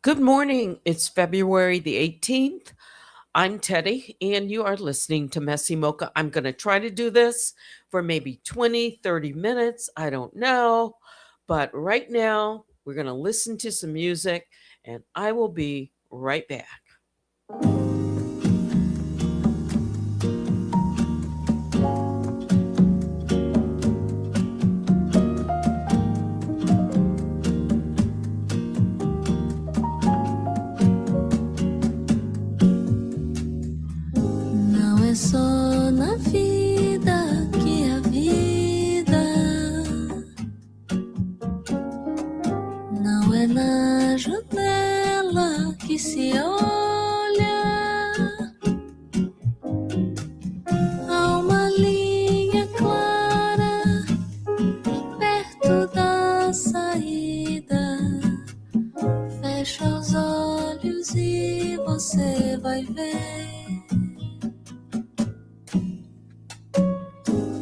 Good morning. It's February the 18th. I'm Teddy, and you are listening to MessyMocha. I'm going to try to do this for maybe 20, 30 minutes. I don't know. But right now, we're going to listen to some music, and I will be right back. Não é só na vida que a vida não é na janela que se olha. Há uma linha clara perto da saída. Fecha os olhos e você vai ver.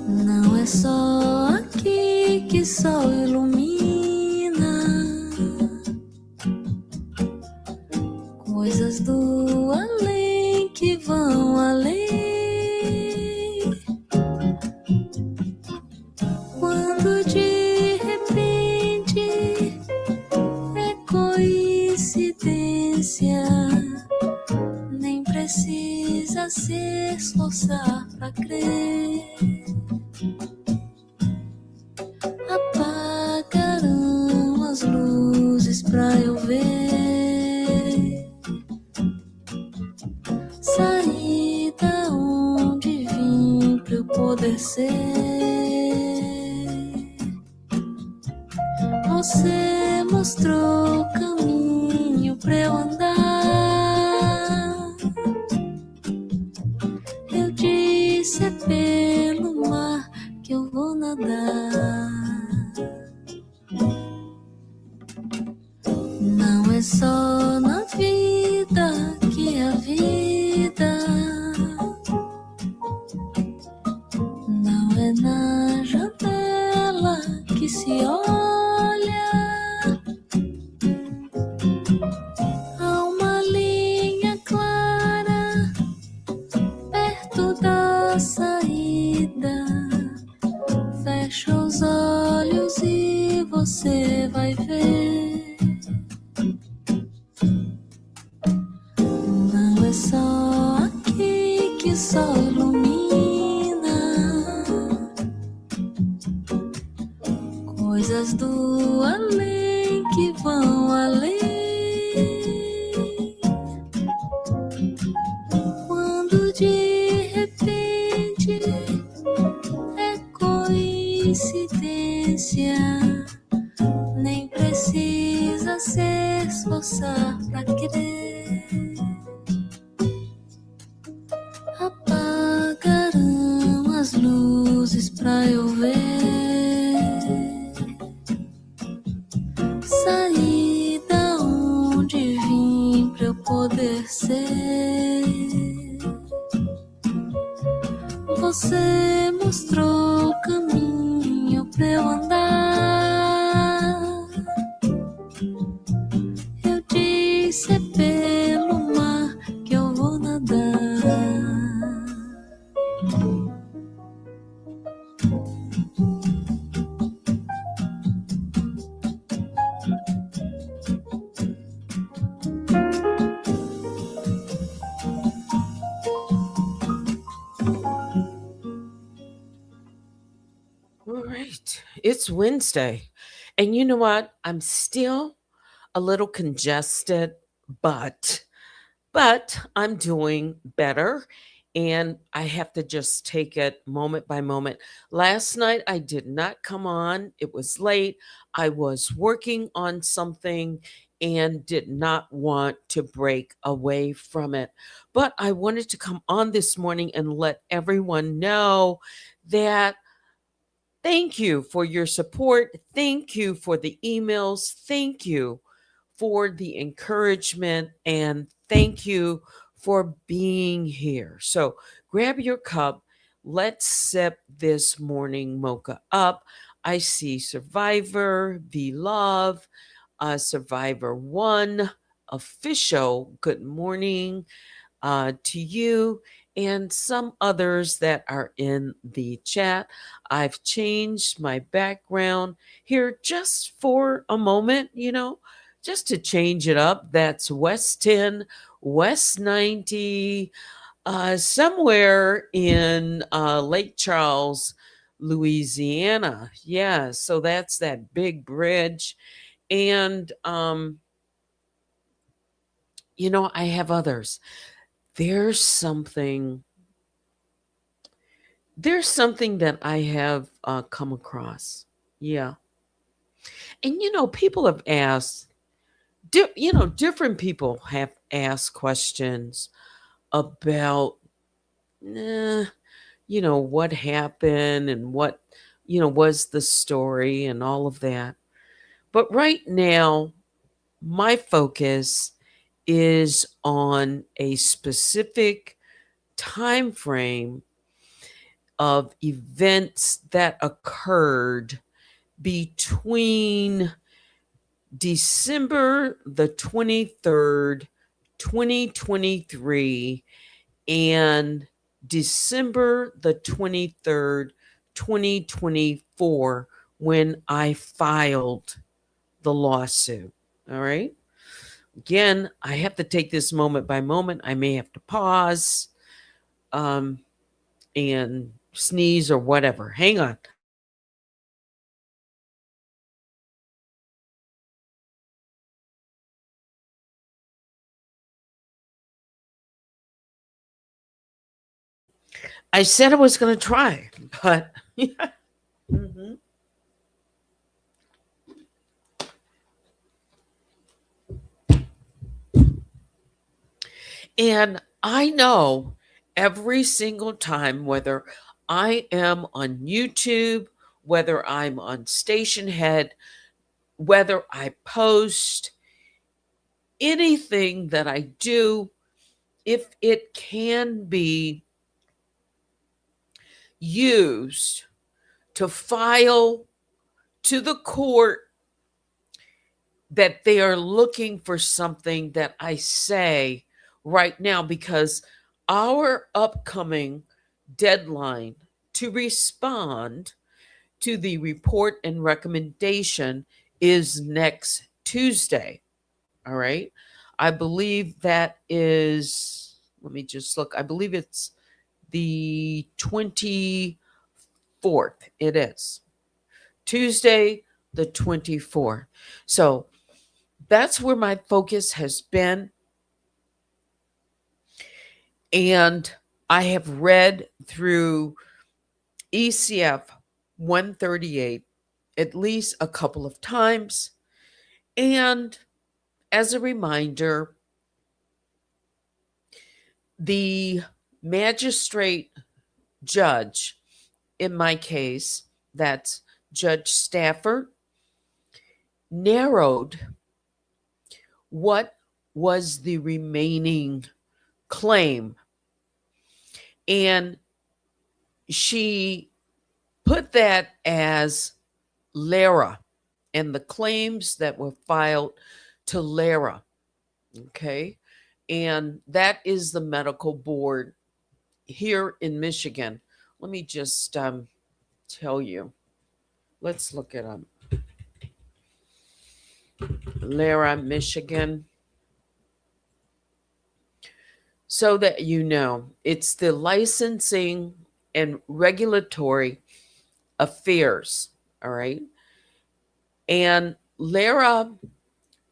Não é só aqui que sol ilumina. Coisas do além que vão além. Quando de repente é coincidência, nem precisa se esforçar pra crer. Apagaram as luzes pra eu ver. Saí da onde vim pra eu poder ser. Você mostrou o caminho pra eu andar. Eu disse é pelo mar que eu vou nadar. Não é só na vida que a vida não é na janela que se olha. Há uma linha clara perto da saída. Fecha os olhos e você vai ver. Não é só aqui que o sol ilumina. Coisas do além que vão além. Quando de repente é coincidência, nem precisa se esforçar pra querer. Apagaram as luzes pra eu ver. Saí da onde vim pra eu poder ser. Você mostrou o caminho pra eu andar. Eu disse é pelo mar que eu vou nadar. All right. It's Wednesday. And you know what? I'm still a little congested, but I'm doing better, and I have to just take it moment by moment. Last night I did not come on. It was late. I was working on something and did not want to break away from it. But I wanted to come on this morning and let everyone know that thank you for your support. Thank you for the emails. Thank you for the encouragement, and thank you for being here. So grab your cup. Let's sip this morning mocha up. I see Survivor, V Love, Survivor 1, official good morning to you and some others that are in the chat. I've changed my background here just for a moment, just to change it up. That's West 10, West 90, somewhere in Lake Charles, Louisiana. Yeah, so that's that big bridge. And, I have others. There's something there's something that I have come across. Yeah. And, people have asked, different people have asked questions about, eh, what happened and what, was the story and all of that. But right now, my focus is on a specific time frame of events that occurred between December the 23rd, 2023, and December the 23rd, 2024, when I filed the lawsuit. All right. Again, I have to take this moment by moment. I may have to pause um, and sneeze or whatever. Hang on. I said I was going to try, but yeah. Mhm. And I know every single time, whether I am on YouTube, whether I'm on Station Head, whether I post anything that I do, if it can be used to file to the court that they are looking for something that I say right now, because our upcoming deadline to respond to the report and recommendation is next Tuesday. All right. I believe that is, let me just look. I believe it's the 24th. It is Tuesday, the 24th. So that's where my focus has been. And I have read through ECF 138 at least a couple of times. And as a reminder, the magistrate judge, in my case, that's Judge Stafford, narrowed what was the remaining claim. And she put that as Lara and the claims that were filed to Lara. Okay. And that is the medical board here in Michigan. Let me just tell you. Let's look it up. Lara, Michigan. So that you know, it's the licensing and regulatory affairs. All right. And Lara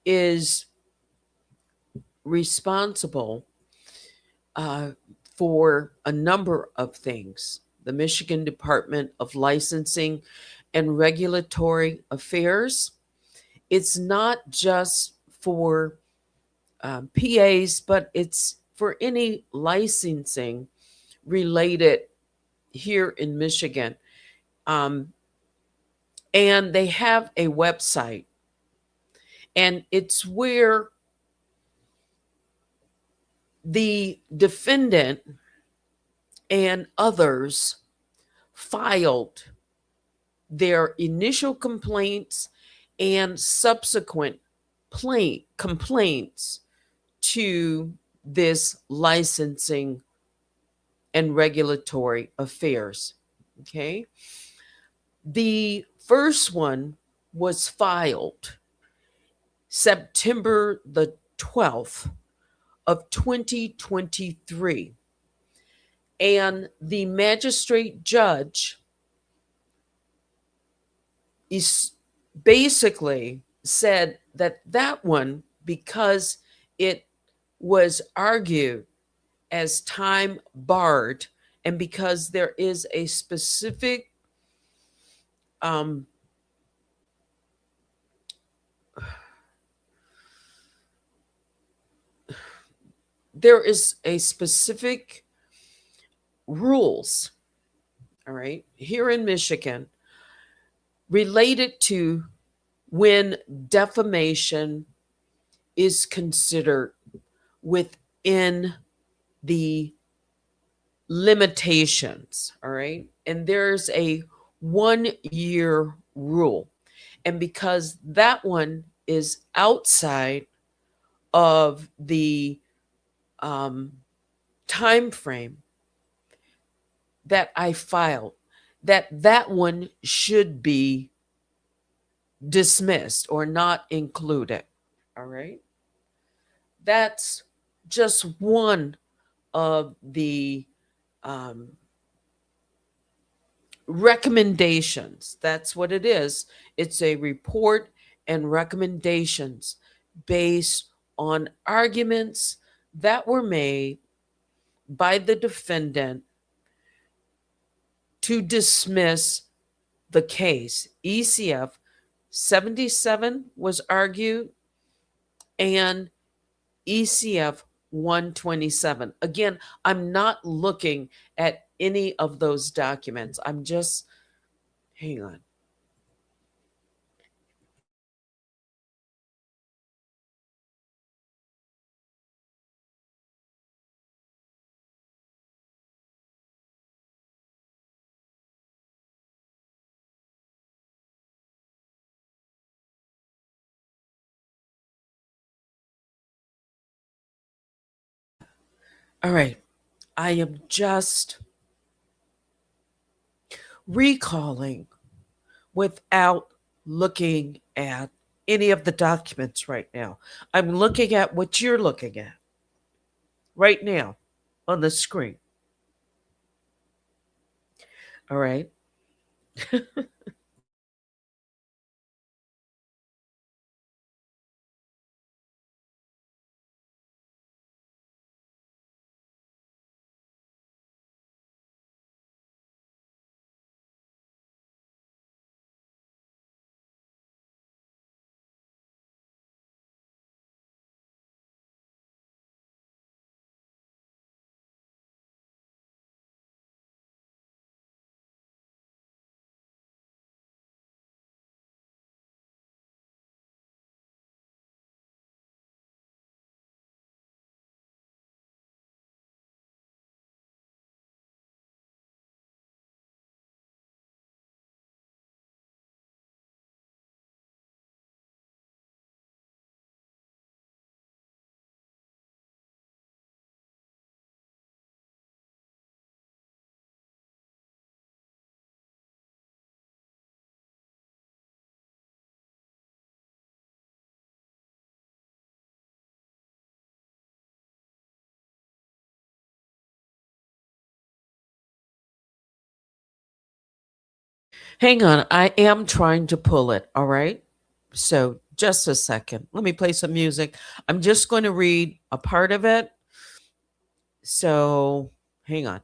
is responsible uh, for a number of things. The Michigan Department of Licensing and Regulatory Affairs. It's not just for PAs, but it's for any licensing related here in Michigan. Um, and they have a website, and it's where the defendant and others filed their initial complaints and subsequent complaints to this licensing and regulatory affairs. Okay. The first one was filed September the 12th of 2023. And the magistrate judge is basically said that that one, because it was argued as time barred, and because there is a specific um, there is a specific rules, all right, here in Michigan related to when defamation is considered within the limitations, all right? And there's a 1 year rule. And because that one is outside of the um, time frame that I filed, that one should be dismissed or not included. All right. That's just one of the um, recommendations. That's what it is. It's a report and recommendations based on arguments that were made by the defendant to dismiss the case. ECF 77 was argued and ECF 127. Again, I'm not looking at any of those documents. I'm just, hang on. All right. I am just recalling without looking at any of the documents right now. I'm looking at what you're looking at right now on the screen. All right. Hang on. I am trying to pull it. All right. So just a second. Let me play some music. I'm just going to read a part of it. So hang on.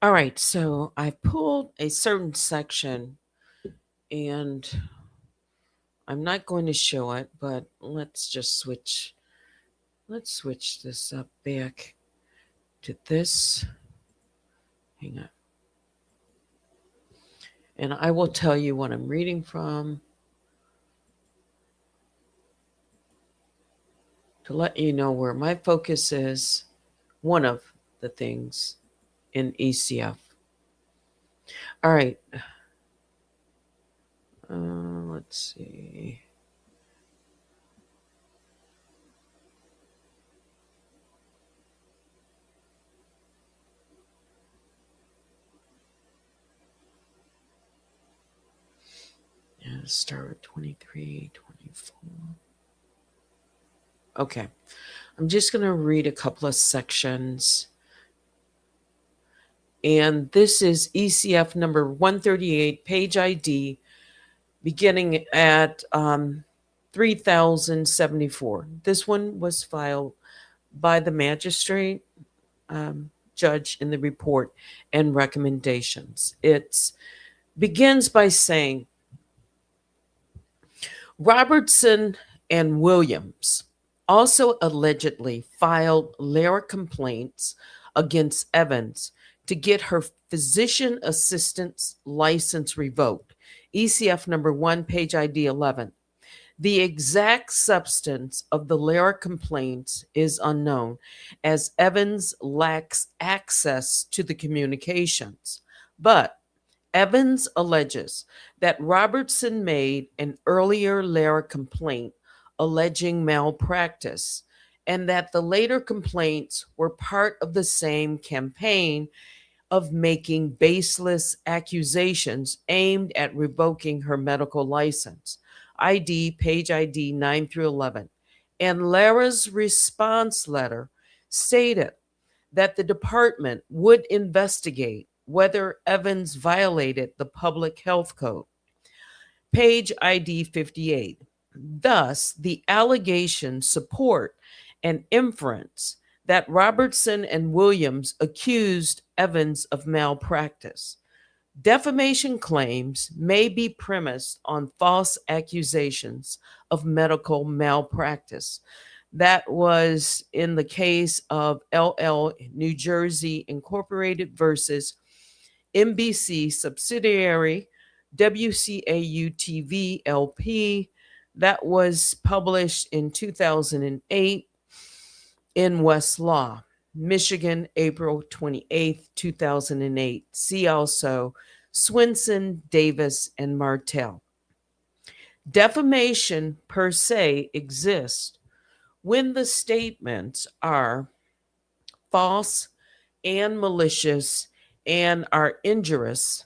All right, so I pulled a certain section and I'm not going to show it, but let's switch this up back to this. Hang on. And I will tell you what I'm reading from to let you know where my focus is. One of the things in ECF. All right, let's see. Yeah, start with 23, 24. Okay, I'm just going to read a couple of sections. And this is ECF number 138, page ID, beginning at 3074. This one was filed by the magistrate judge in the report and recommendations. It begins by saying Robertson and Williams also allegedly filed lyric complaints against Evans to get her physician assistant's license revoked. ECF number 1, page ID 11. The exact substance of the lyric complaints is unknown, as Evans lacks access to the communications. But Evans alleges that Robertson made an earlier lyric complaint alleging malpractice, and that the later complaints were part of the same campaign of making baseless accusations aimed at revoking her medical license. Page ID 9 through 11. And Lara's response letter stated that the department would investigate whether Evans violated the public health code. Page ID 58. Thus, the allegations support an inference that Robertson and Williams accused Evans of malpractice. Defamation claims may be premised on false accusations of medical malpractice. That was in the case of LL New Jersey Incorporated versus NBC subsidiary WCAU TV LP. That was published in 2008 in Westlaw, Michigan, April 28th, 2008. See also Swinson, Davis, and Martell. Defamation per se exists when the statements are false and malicious and are injurious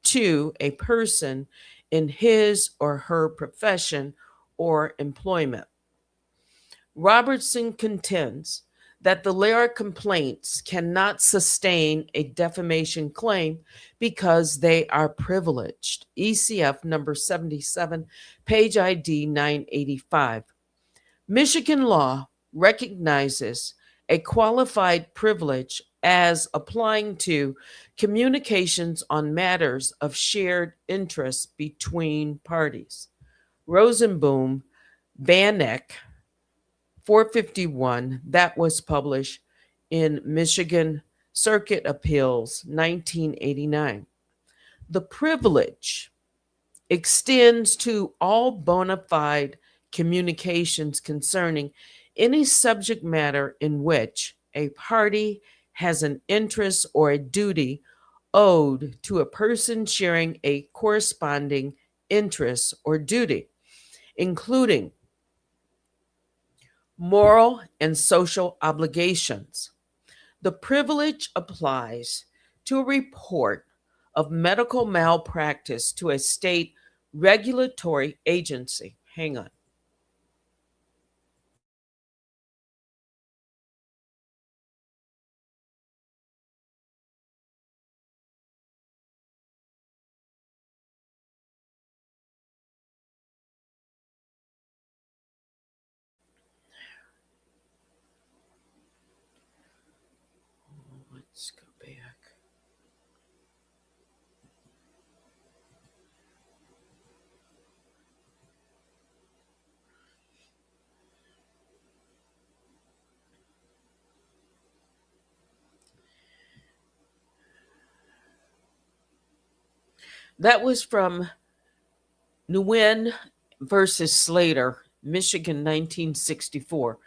to a person in his or her profession or employment. Robertson contends that the lyric complaints cannot sustain a defamation claim because they are privileged. ECF number 77, page ID 985. Michigan law recognizes a qualified privilege as applying to communications on matters of shared interest between parties. Rosenboom, Bannock, 451, that was published in Michigan Circuit Appeals, 1989. The privilege extends to all bona fide communications concerning any subject matter in which a party has an interest or a duty owed to a person sharing a corresponding interest or duty, including moral and social obligations. The privilege applies to a report of medical malpractice to a state regulatory agency. Hang on. Let's go back. That was from Nguyen versus Slater, Michigan, 1964,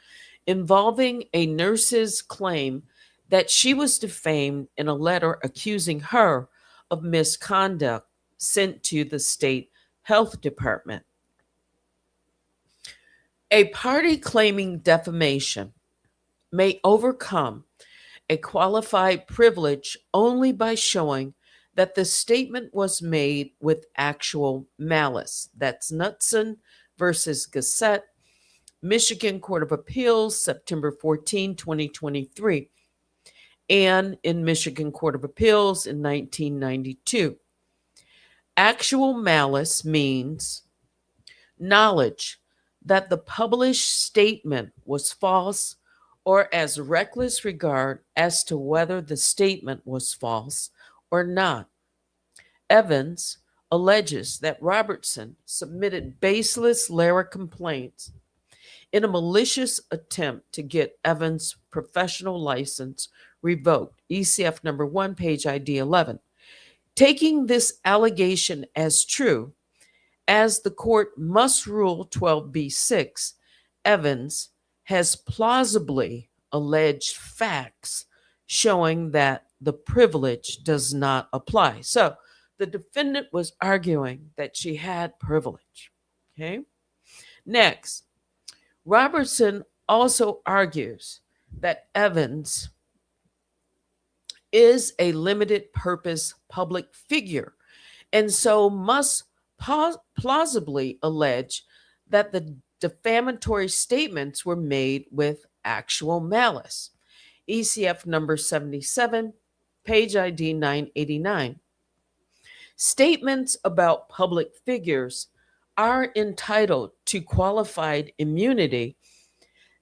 involving a nurse's claim that she was defamed in a letter accusing her of misconduct sent to the state health department. A party claiming defamation may overcome a qualified privilege only by showing that the statement was made with actual malice. That's Knutson versus Gazette, Michigan Court of Appeals, September 14, 2023, and in Michigan Court of Appeals in 1992. Actual malice means knowledge that the published statement was false or as reckless regard as to whether the statement was false or not. Evans alleges that Robertson submitted baseless lyric complaints in a malicious attempt to get Evans' professional license revoked. ECF number 1, page ID 11. Taking this allegation as true, as the court must rule 12b6, Evans has plausibly alleged facts showing that the privilege does not apply. So the defendant was arguing that she had privilege. Okay. Next, Robertson also argues that Evans is a limited purpose public figure and so must plausibly allege that the defamatory statements were made with actual malice. ECF number 77, page ID 989. Statements about public figures are entitled to qualified immunity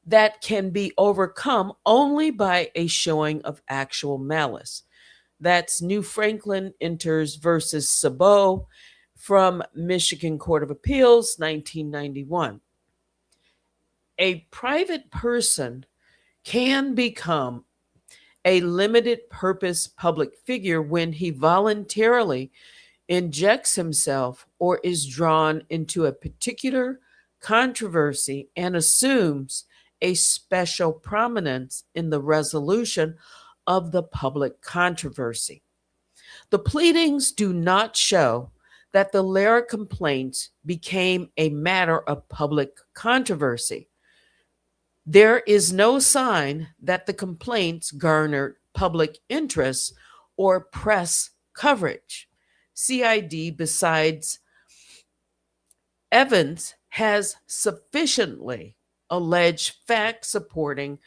that can be overcome only by a showing of actual malice. That's New Franklin Enters versus Sabot from Michigan Court of Appeals, 1991. A private person can become a limited purpose public figure when he voluntarily injects himself or is drawn into a particular controversy and assumes a special prominence in the resolution of the public controversy. The pleadings do not show that the Lara complaints became a matter of public controversy. There is no sign that the complaints garnered public interest or press coverage. CID, besides, Evans has sufficiently alleged facts supporting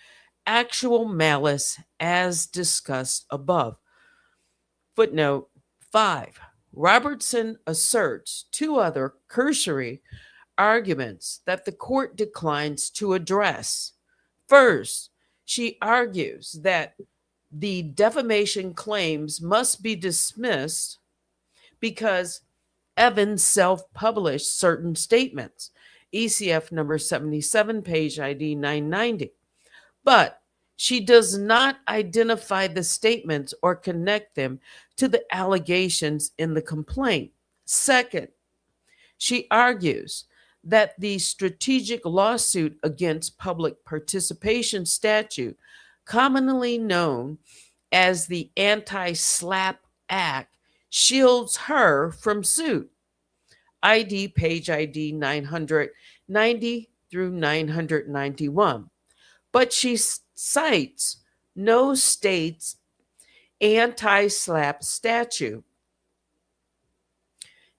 actual malice as discussed above. Footnote 5. Robertson asserts two other cursory arguments that the court declines to address. First, she argues that the defamation claims must be dismissed because Evans self published certain statements. ECF number 77, page ID 990. But she does not identify the statements or connect them to the allegations in the complaint. Second, she argues that the strategic lawsuit against public participation statute, commonly known as the Anti SLAPP Act, shields her from suit. ID page ID 990 through 991. But she cites no state's anti SLAPP statute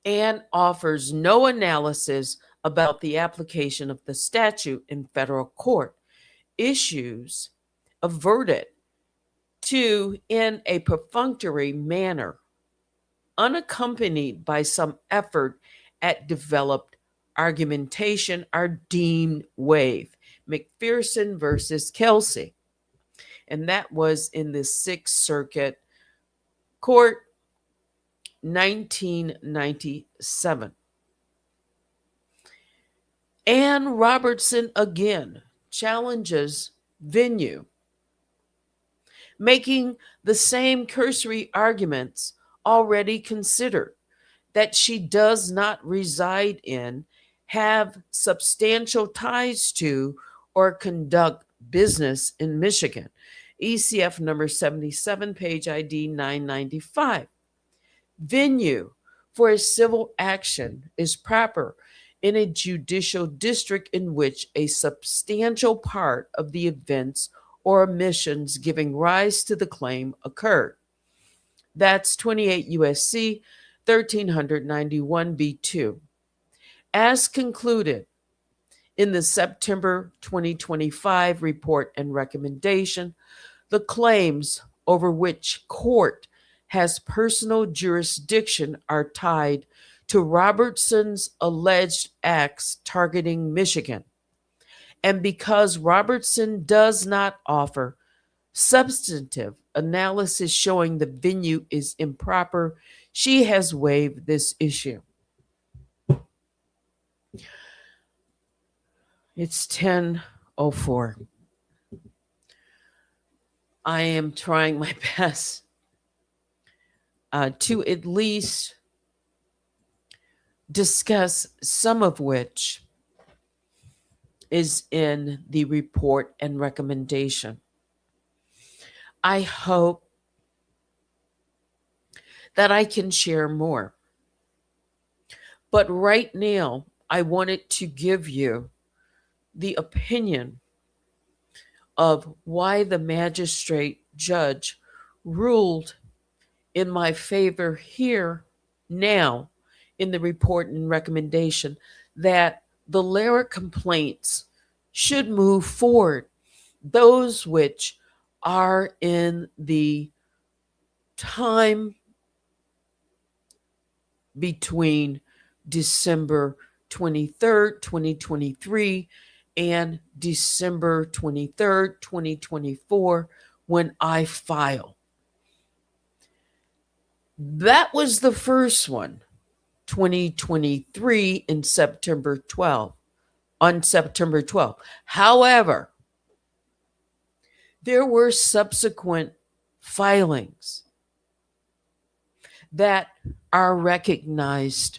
and offers no analysis about the application of the statute in federal court. Issues averted to in a perfunctory manner, unaccompanied by some effort at developed argumentation, are deemed waived. McPherson versus Kelsey. And that was in the Sixth Circuit Court, 1997. Ann Robertson again challenges venue, making the same cursory arguments already considered. that she does not reside in, have substantial ties to, or conduct business in Michigan. ECF number 77, page ID 995. Venue for a civil action is proper in a judicial district in which a substantial part of the events or omissions giving rise to the claim occurred. That's 28 USC 1391 B2. As concluded in the September 2025 report and recommendation, the claims over which court has personal jurisdiction are tied to Robertson's alleged acts targeting Michigan. And because Robertson does not offer substantive analysis showing the venue is improper, she has waived this issue. It's 10:04. I am trying my best to at least discuss some of which is in the report and recommendation. I hope that I can share more. But right now, I wanted to give you the opinion of why the magistrate judge ruled in my favor here now in the report and recommendation that the Lara complaints should move forward, those which are in the time between December 23rd, 2023 and December 23rd, 2024 when I file. That was the first one, 2023 in September 12th, on September 12th. However, there were subsequent filings that are recognized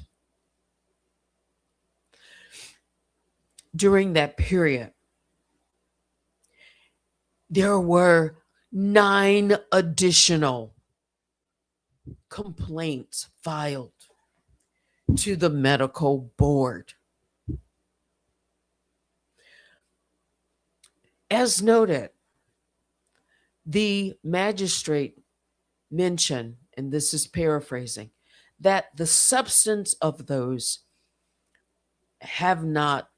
during that period. There were 9 additional complaints filed to the medical board. As noted, the magistrate mentioned, and this is paraphrasing, that the substance of those have not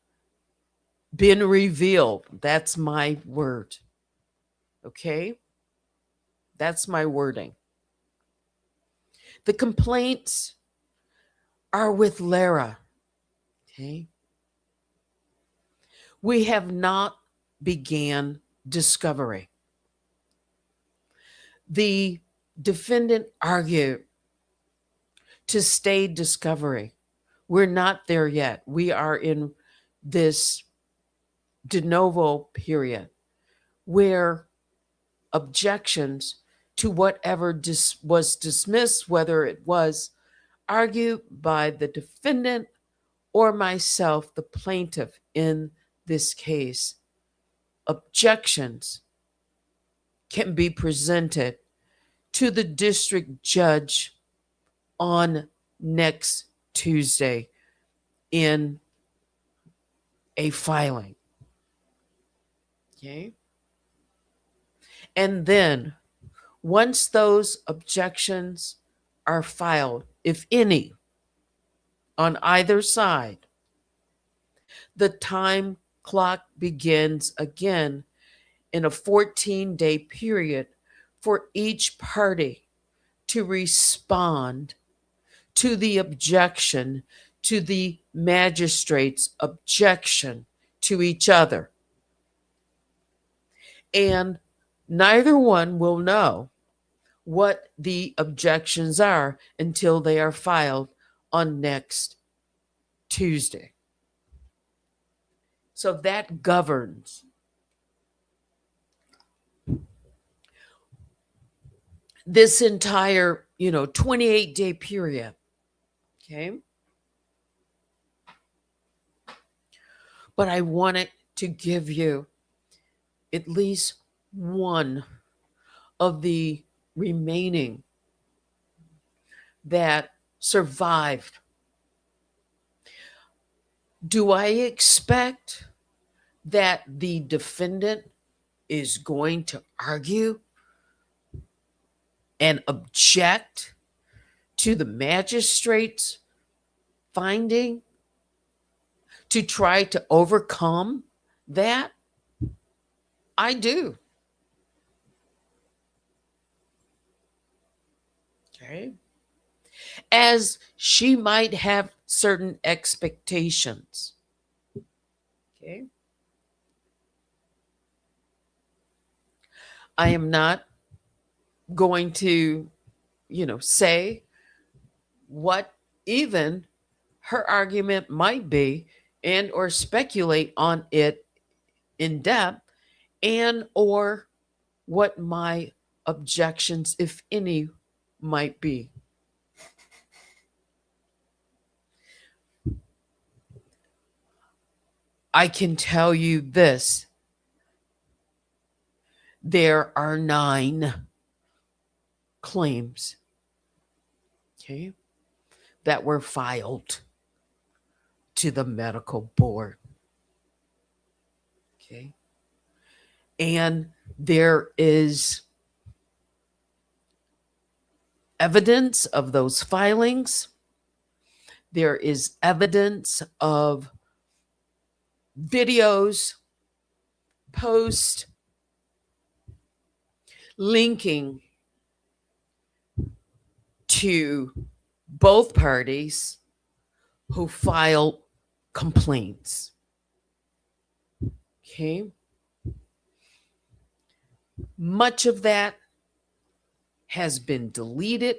been revealed. That's my word. Okay? That's my wording. The complaints are with Lara. Okay? We have not began discovery. The defendant argued to stay discovery. We're not there yet. We are in this de novo period where objections to whatever was dismissed, whether it was argued by the defendant or myself, the plaintiff in this case, objections can be presented to the district judge on next Tuesday in a filing. Okay? And then, once those objections are filed, if any, on either side, the time clock begins again in a 14-day period for each party to respond to the objection to the magistrate's objection to each other. And neither one will know what the objections are until they are filed on next Tuesday. So that governs this entire, 28-day period. Okay. But I wanted to give you at least one of the remaining that survived. Do I expect that the defendant is going to argue and object to the magistrate's finding to try to overcome that? I do. Okay. As she might have certain expectations. Okay. I am not going to, say what even her argument might be and or speculate on it in depth and or what my objections, if any, might be. I can tell you this: there are 9 claims, okay, that were filed to the medical board. Okay. And there is evidence of those filings. There is evidence of videos, posts linking to both parties who filed complaints. Okay. Much of that has been deleted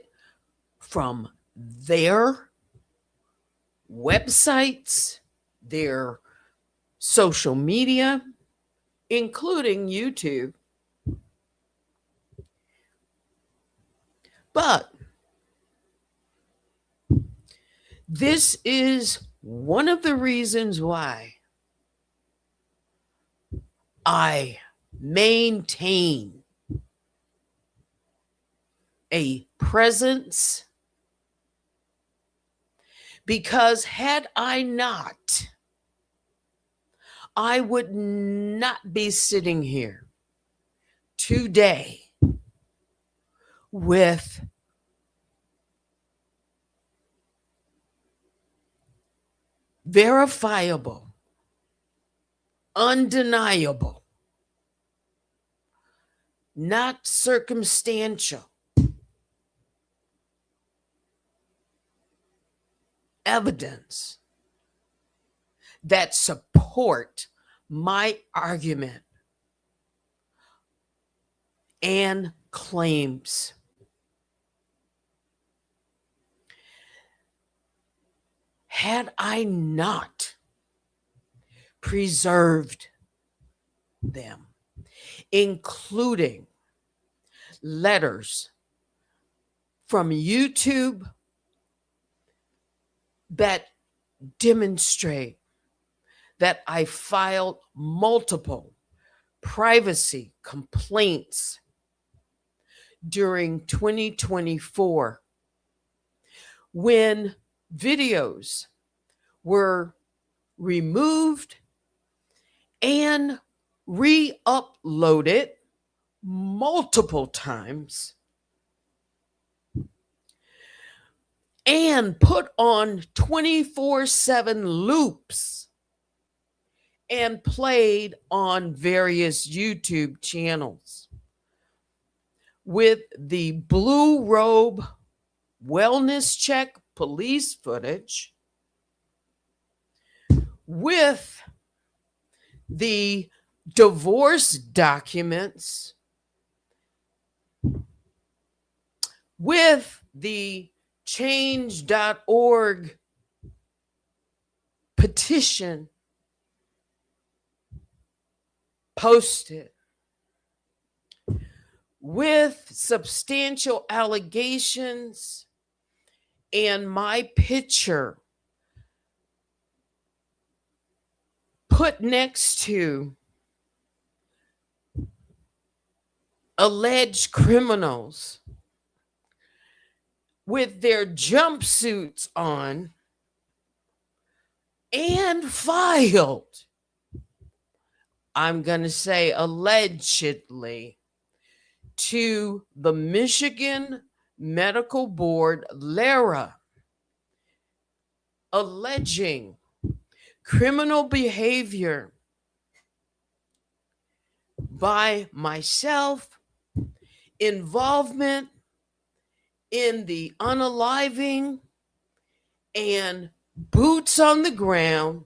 from their websites, their social media, including YouTube. But this is one of the reasons why I maintain a presence, because had I not, I would not be sitting here today with verifiable, undeniable, not circumstantial evidence that support my argument and claims. Had I not preserved them, including letters from YouTube that demonstrate that I filed multiple privacy complaints during 2024 when videos were removed and re-uploaded multiple times and put on 24/7 loops and played on various YouTube channels with the blue robe wellness check police footage, with the divorce documents, with the change.org petition posted, with substantial allegations and my picture put next to alleged criminals with their jumpsuits on and filed, I'm going to say allegedly, to the Michigan Medical Board, LARA, alleging criminal behavior by myself, involvement in the unaliving, and boots on the ground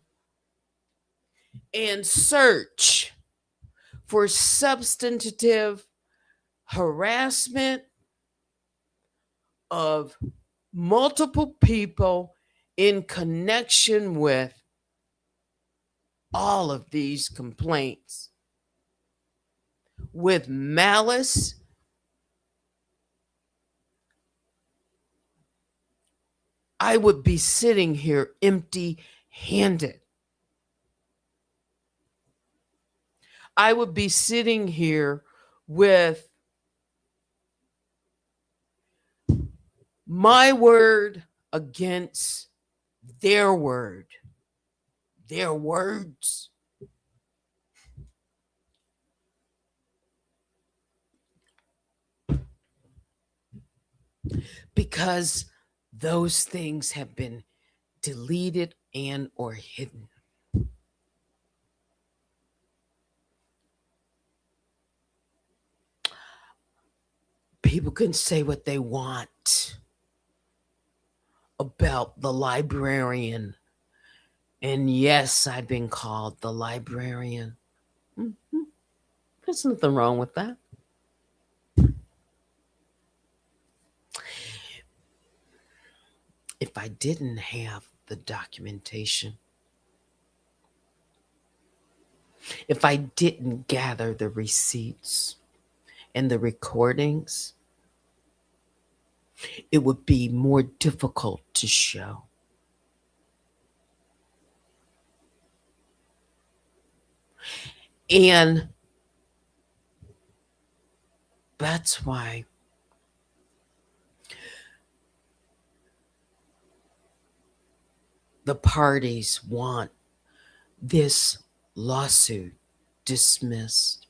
and search for substantive harassment of multiple people in connection with all of these complaints with malice. I would be sitting here empty handed. I would be sitting here with my word against their word, their words. Because those things have been deleted and or hidden. People can say what they want about the librarian. And yes, I've been called the librarian. Mm-hmm. There's nothing wrong with that. If I didn't have the documentation, if I didn't gather the receipts and the recordings, it would be more difficult to show. And that's why the parties want this lawsuit dismissed.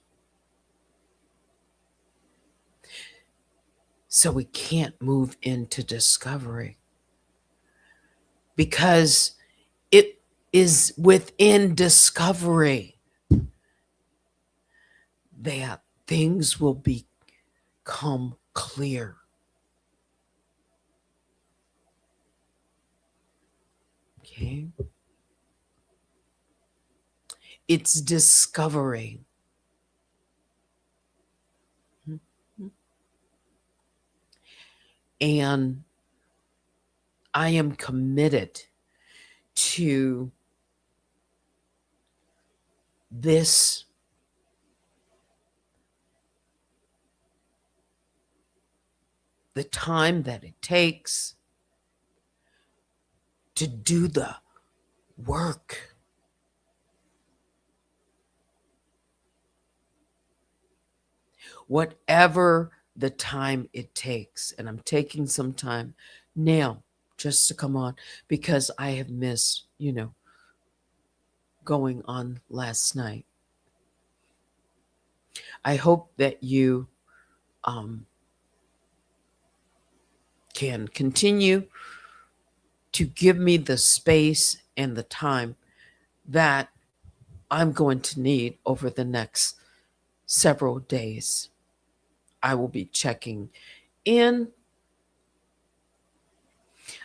So we can't move into discovery because it is within discovery that things will become clear. Okay? It's discovery. And I am committed to this the time that it takes to do the work. Whatever the time it takes. And I'm taking some time now just to come on because I have missed, going on last night. I hope that you can continue to give me the space and the time that I'm going to need over the next several days. I will be checking in.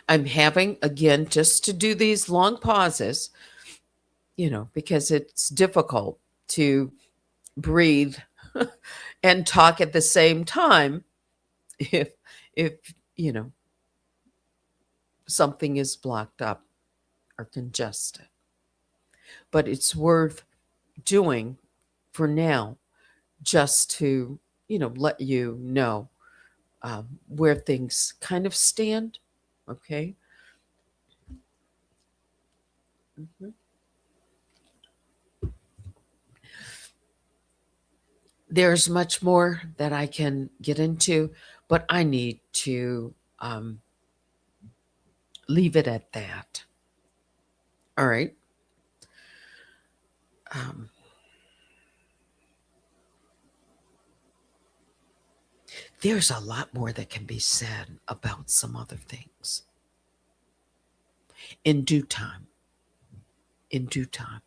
I'm having, again, just to do these long pauses, because it's difficult to breathe and talk at the same time if something is blocked up or congested. But it's worth doing for now just to, let you know where things kind of stand. Okay. Mhm. There's much more that I can get into, but I need to um, leave it at that. All right. Um, there's a lot more that can be said about some other things in due time. In due time.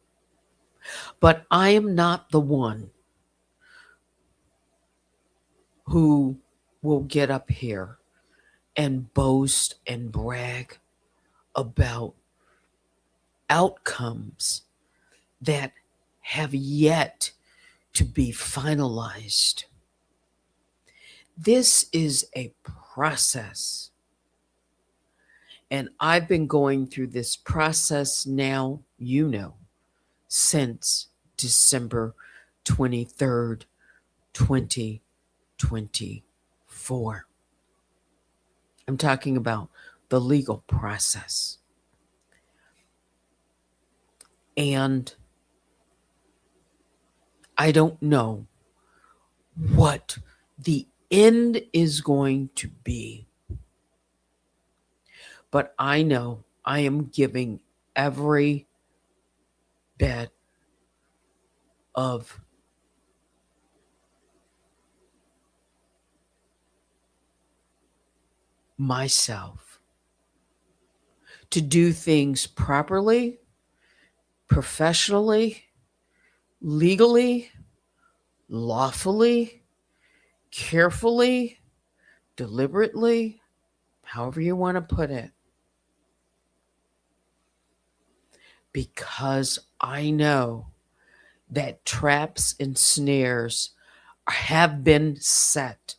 But I am not the one who will get up here and boast and brag about outcomes that have yet to be finalized. This is a process. And I've been going through this process now, since December 23rd, 2024. I'm talking about the legal process. And I don't know what the end is going to be, but I know I am giving every bit of myself to do things properly, professionally, legally, lawfully, carefully, deliberately, however you want to put it, because I know that traps and snares have been set.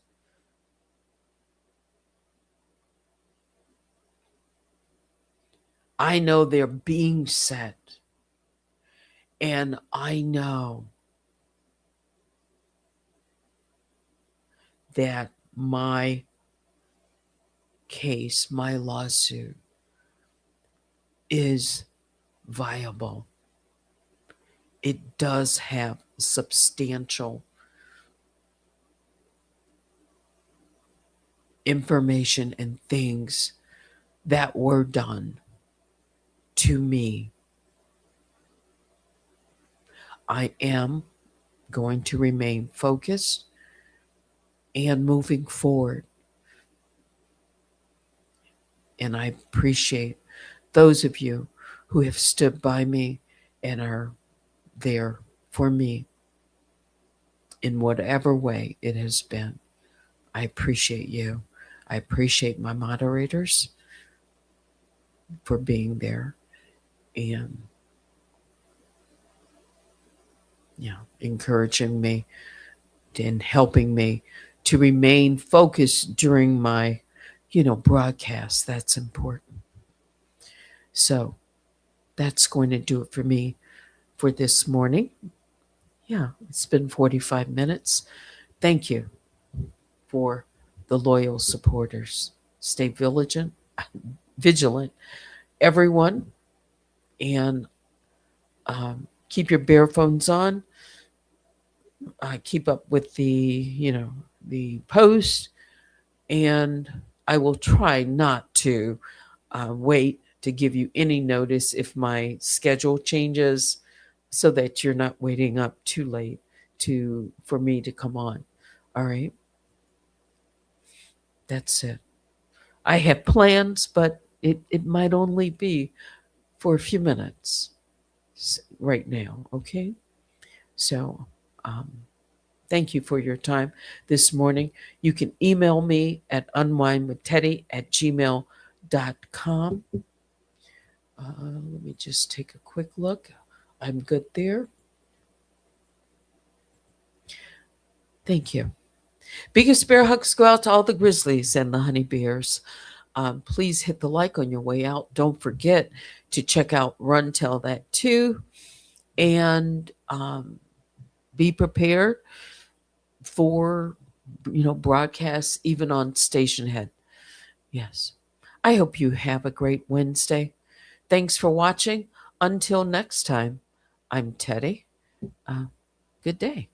I know they're being set. And I know that my case, my lawsuit, is viable. It does have substantial information and things that were done to me. I am going to remain focused and moving forward. And I appreciate those of you who have stood by me and are there for me in whatever way it has been. I appreciate you. I appreciate my moderators for being there and encouraging me and helping me to remain focused during my broadcast. That's important. So that's going to do it for me for this morning. Yeah, it's been 45 minutes. Thank you for the loyal supporters. Stay vigilant, everyone, and keep your bare phones on. Keep up with the post, and I will try not to wait to give you any notice if my schedule changes, so that you're not waiting up too late for me to come on. All right, that's it. I have plans, but it might only be for a few minutes right now. Okay, so um, thank you for your time this morning. You can email me at unwinewithteddy@gmail.com. Let me just take a quick look. I'm good there. Thank you. Biggest bear hugs go out to all the grizzlies and the honey bears. Please hit the like on your way out. Don't forget to check out Run Tell That Too, and be prepared for broadcasts even on Station Head. Yes. I hope you have a great Wednesday. Thanks for watching. Until next time, I'm Teddy. Uh, Good day.